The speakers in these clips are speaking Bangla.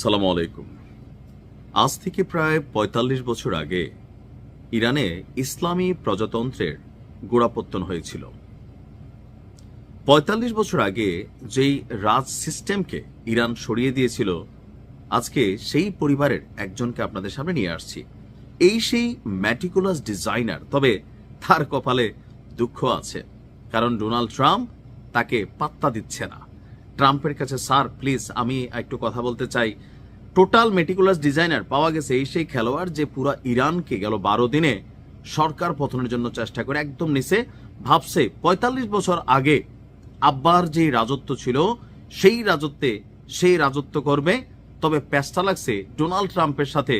সালামু আলাইকুম। আজ থেকে প্রায় ৪৫ বছর আগে ইরানে ইসলামী প্রজাতন্ত্রের গোড়াপত্তন হয়েছিল। ৪৫ বছর আগে যেই রাজ সিস্টেমকে ইরান সরিয়ে দিয়েছিল, আজকে সেই পরিবারের একজনকে আপনাদের সামনে নিয়ে আসছি। সেই ম্যাটিকুলাস ডিজাইনার, তবে তার কপালে দুঃখ আছে, কারণ ডোনাল্ড ট্রাম্প তাকে পাত্তা দিচ্ছে না। ট্রাম্পের কাছে, স্যার প্লিজ আমি একটু কথা বলতে চাই। টোটাল মেটিকুলাস ডিজাইনার পাওয়া গেছে সেই খেলোয়াড় যে পুরা ইরানকে গেল ১২ দিনে সরকার পতনের জন্য চেষ্টা করে একদম নিচে ভাবছে ৪৫ বছর আগে আব্বার যে রাজত্ব ছিল সেই রাজত্ব করবে। তবে প্যাঁচটা লাগছে ডোনাল্ড ট্রাম্পের সাথে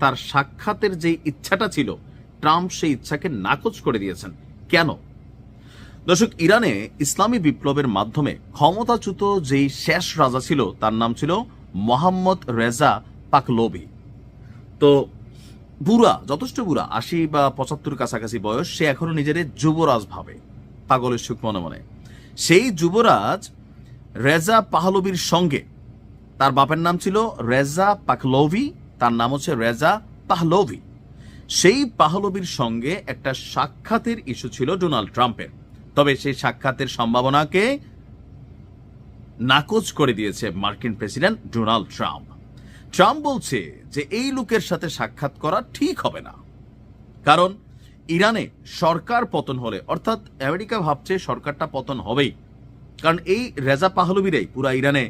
তার সাক্ষাতের যে ইচ্ছাটা ছিল, ট্রাম্প সেই ইচ্ছাকে নাকচ করে দিয়েছেন। কেন? দর্শক, ইরানে ইসলামী বিপ্লবের মাধ্যমে ক্ষমতাচ্যুত যেই শেষ রাজা ছিল তার নাম ছিল মোহাম্মদ রেজা পাহলভি। তো বুড়া, যথেষ্ট বুড়া, ৮০ বা ৭৫ কাছাকাছি বয়স, সে এখনো নিজের যুবরাজ ভাবে, পাগলের সুখ মনে মনে। সেই যুবরাজ রেজা পাহলভির সঙ্গে, তার বাপের নাম ছিল রেজা পাহলভি, তার নাম হচ্ছে রেজা পাহলভি, সেই পাহলভির সঙ্গে একটা সাক্ষাতের ইস্যু ছিল ডোনাল্ড ট্রাম্পের। তবে সেই সাক্ষাতের সম্ভাবনাকে নাকচ করে দিয়েছে মার্কিন প্রেসিডেন্ট ডোনাল্ড ট্রাম্প। ট্রাম্প বলছে যে এই লোকের সাথে সাক্ষাৎ করা ঠিক হবে না, কারণ ইরানে সরকার পতন হলে, অর্থাৎ আমেরিকা ভাবছে সরকারটা পতন হবেই, কারণ এই রেজা পাহলভিরাই পুরা ইরানে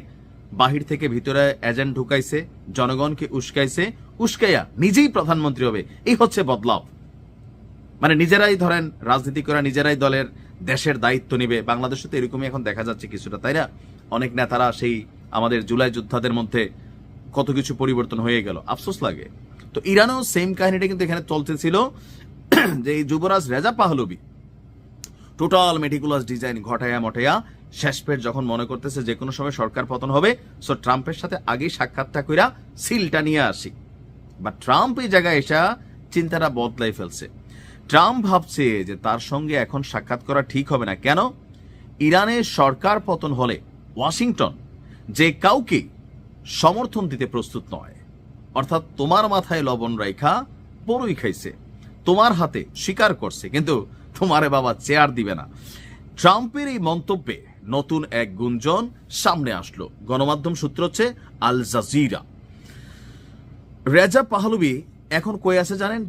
বাহির থেকে ভিতরে এজেন্ট ঢুকাইছে, জনগণকে উস্কাইয়া নিজেই প্রধানমন্ত্রী হবে। এই হচ্ছে বদলাও, মানে নিজেরাই ধরেন রাজনীতি করা, নিজেরাই দলের দেশের দায়িত্ব নিবে। বাংলাদেশে তো এরকমই এখন দেখা যাচ্ছে কিছুটা, তাই না? অনেক নেতারা সেই আমাদের জুলাই যোদ্ধাদের মধ্যে কত কিছু পরিবর্তন হয়ে গেল, আফসোস লাগে। তো ইরানেও সেম কাহিনীটা কিন্তু এখানে চলতেছিল, যে এই যুবরাজ Reza Pahlavi total meticulous design ঘটাইয়া মটাইয়া শেষপের যখন মনে করতেছে যে কোনো সময় সরকার পতন হবে, সো ট্রাম্পের সাথে আগেই সাক্ষাৎটা কইরা সিলটা নিয়ে আসি। বা ট্রাম্প এই জায়গায় এসা চিন্তাটা বদলাই ফেলছে। ট্রাম্প ভাবছে যে তার সঙ্গে এখন সাক্ষাৎ করা ঠিক হবে না। কেন? ইরানের সরকার পতন হলে ওয়াশিংটন যে কাউকে সমর্থন দিতে প্রস্তুত নয়, অর্থাৎ তোমার মাথায় লবণ রাইখা বড়ই খাইছে, তোমার হাতে স্বীকার করছে, কিন্তু তোমারে বাবা চেয়ার দিবে না। ট্রাম্পের এই মন্তব্যে নতুন এক গুঞ্জন সামনে আসলো। গণমাধ্যম সূত্র হচ্ছে আল জাজিরা। রেজা পাহলভি এখন কই আছে জানেন?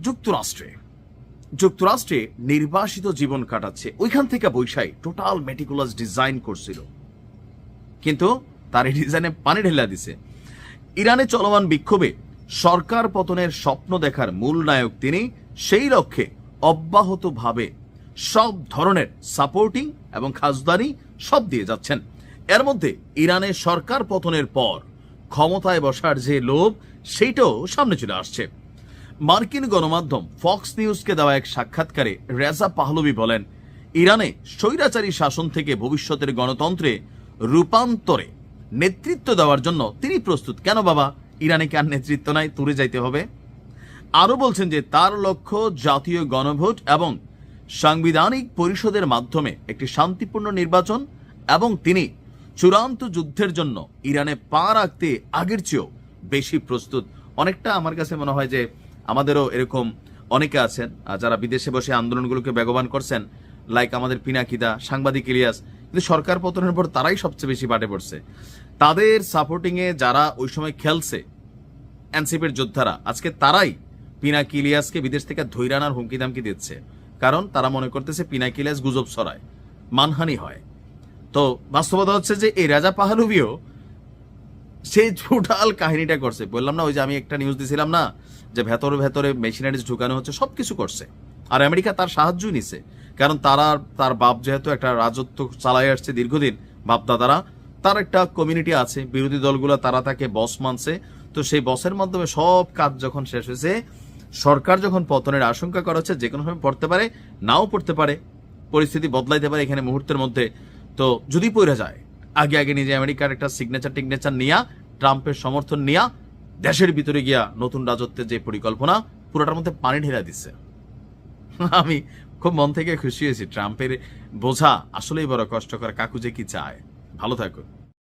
যুক্তরাষ্ট্রে নির্বাসিত জীবন কাটাচ্ছে। ওইখান থেকে বৈশাই টোটাল মেটিকুলাস ডিজাইন করছিল, কিন্তু তার এই ডিজাইনে পানি ঢেলা দিছে। ইরানে চলমান বিক্ষোভে সরকার পতনের স্বপ্ন দেখার মূল নায়ক তিনি। সেই লক্ষ্যে অব্যাহতভাবে সব ধরনের সাপোর্টিং এবং খাজদানি সব দিয়ে যাচ্ছেন। এর মধ্যে ইরানের সরকার পতনের পর ক্ষমতায় বসার যে লোভ, সেইটাও সামনে চলে আসছে। মার্কিন গণমাধ্যম ফক্স নিউজকে দেওয়া এক সাক্ষাৎকারে রেজা পাহলভি বলেন, ইরানে স্বৈরাচারী শাসন থেকে ভবিষ্যতের গণতন্ত্রে রূপান্তরে নেতৃত্ব দেওয়ার জন্য তিনি প্রস্তুত। কেন বাবা, ইরানে কি আর নেতৃত্ব নাই, তুলে যাইতে হবে? আরো বলছেন যে তার লক্ষ্য জাতীয় গণভোট এবং সাংবিধানিক পরিষদের মাধ্যমে একটি শান্তিপূর্ণ নির্বাচন, এবং তিনি চূড়ান্ত যুদ্ধের জন্য ইরানে পা রাখতে আগের চেয়েও বেশি প্রস্তুত। অনেকটা আমার কাছে মনে হয় যে আমাদেরও এরকম অনেকে আছেন যারা বিদেশে বসে আন্দোলনগুলোকে বেগবান করছেন, লাইক আমাদের পিনাকিদা, সাংবাদিক ইলিয়াস, কিন্তু সরকার পতনের পর তারাই সবচেয়ে বেশি বাটে পড়ছে। তাদের সাপোর্টিং এ যারা ওই সময় খেলছে এনসিপির যোদ্ধারা, আজকে তারাই পিনাকি ইলিয়াসকে বিদেশ থেকে ধৈর্য আনার হুমকি দামকি দিচ্ছে, কারণ তারা মনে করতেছে পিনাকি ইলিয়াস গুজব ছড়ায়, মানহানি হয়। তো বাস্তবতা হচ্ছে যে এই রেজা পাহলভিও সে টোটাল কাহিনীটা করছে। বললাম না, ওই যে আমি একটা নিউজ দিছিলাম না, যে ভেতরে মেশিনারিজ ঢুকানো হচ্ছে, সবকিছু করছে। আর আমেরিকা তার সাহায্যই নিছে, কারণ তার বাপ যেহেতু একটা রাজত্ব চালাই আসছে দীর্ঘদিন, বাপদাদারা, তার একটা কমিউনিটি আছে, বিরোধী দলগুলো তারা তাকে বস মানছে। তো সেই বসের মাধ্যমে সব কাজ যখন শেষ হয়েছে, সরকার যখন পতনের আশঙ্কা করা হচ্ছে, যে কোনো সময় পড়তে পারে, নাও পড়তে পারে, পরিস্থিতি বদলাইতে পারে এখানে মুহূর্তের মধ্যে। তো যদি পড়ে যায়, আগে নিজে আমেরিকার একটা টিগনেচার নিয়া, ট্রাম্পের সমর্থন নিয়া দেশের ভিতরে গিয়া নতুন রাজত্বের যে পরিকল্পনা, পুরোটার মধ্যে পানি ঢেলা দিচ্ছে। আমি খুব মন থেকে খুশি হয়েছি। ট্রাম্পের বোঝা আসলেই বড় কষ্টকর। কাকু যে কি চায়। ভালো থাকুন।